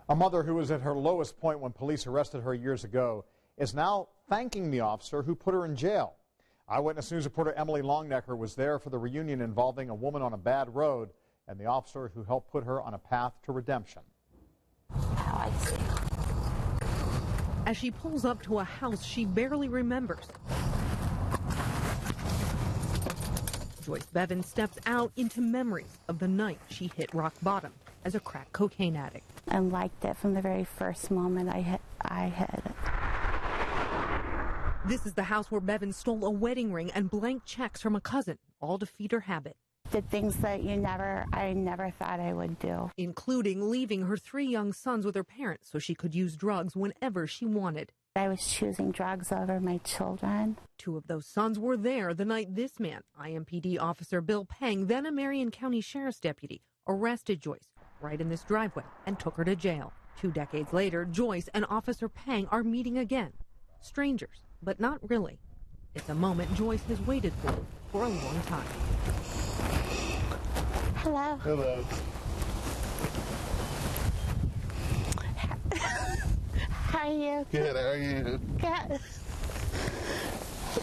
A mother who was at her lowest point when police arrested her years ago is now thanking the officer who put her in jail. Eyewitness News reporter Emily Longnecker was there for the reunion involving a woman on a bad road and the officer who helped put her on a path to redemption. I see. As she pulls up to a house she barely remembers, Joyce Bevan steps out into memories of the night she hit rock bottom as a crack cocaine addict. I liked it from the very first moment I hit it. This is the house where Bevan stole a wedding ring and blank checks from a cousin, all to feed her habit. Did things that I never thought I would do. Including leaving her 3 young sons with her parents so she could use drugs whenever she wanted. I was choosing drugs over my children. 2 of those sons were there the night this man, IMPD officer Bill Pang, then a Marion County Sheriff's deputy, arrested Joyce right in this driveway and took her to jail. 2 decades later, Joyce and Officer Pang are meeting again. Strangers, but not really. It's a moment Joyce has waited for a long time. Hello. Hello. How are you? Good, how are you? Good.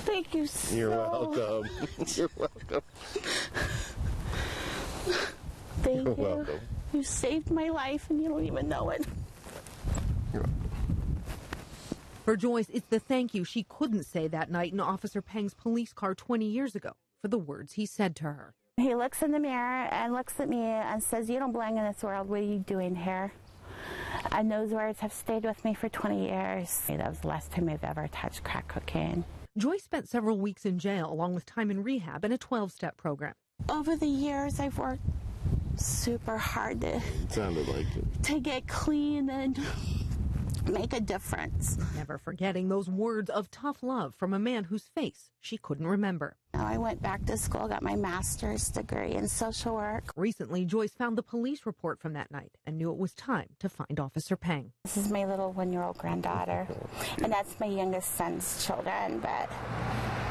Thank you so You're welcome. You're welcome. Thank You're you. welcome. You saved my life and you don't even know it. For Joyce, it's the thank you she couldn't say that night in Officer Pang's police car 20 years ago for the words he said to her. He looks in the mirror and looks at me and says, "You don't belong in this world. What are you doing here?" And those words have stayed with me for 20 years. That was the last time I've ever touched crack cocaine. Joyce spent several weeks in jail along with time in rehab and a 12-step program. Over the years, I've worked super hard It sounded like it. to get clean and make a difference. Never forgetting those words of tough love from a man whose face she couldn't remember. I went back to school, got my master's degree in social work. Recently, Joyce found the police report from that night and knew it was time to find Officer Pang. This is my little 1-year-old granddaughter, and that's my youngest son's children, but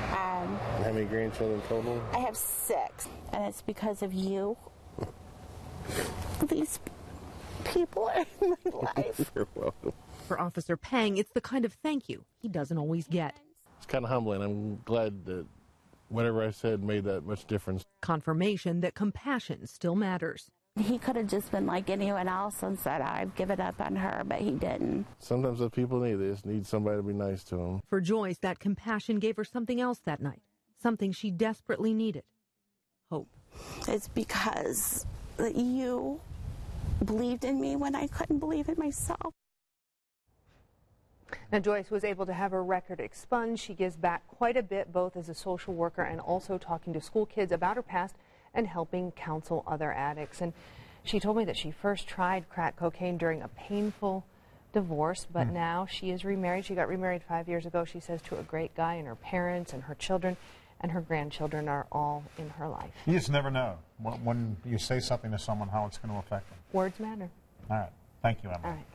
How many grandchildren total? I have 6, and it's because of you. These people are in my life. You're welcome. For Officer Pang, it's the kind of thank you he doesn't always get. It's kind of humbling. I'm glad that whatever I said made that much difference. Confirmation that compassion still matters. He could have just been like anyone else and said, "I've given up on her," but he didn't. Sometimes the people need this, need somebody to be nice to them. For Joyce, that compassion gave her something else that night, something she desperately needed: hope. It's because you believed in me when I couldn't believe in myself. Now, Joyce was able to have her record expunged. She gives back quite a bit, both as a social worker and also talking to school kids about her past and helping counsel other addicts. And she told me that she first tried crack cocaine during a painful divorce, but now she is remarried. She got remarried 5 years ago, she says, to a great guy, and her parents and her children and her grandchildren are all in her life. You just never know when you say something to someone how it's going to affect them. Words matter. All right. Thank you, Emma. All right.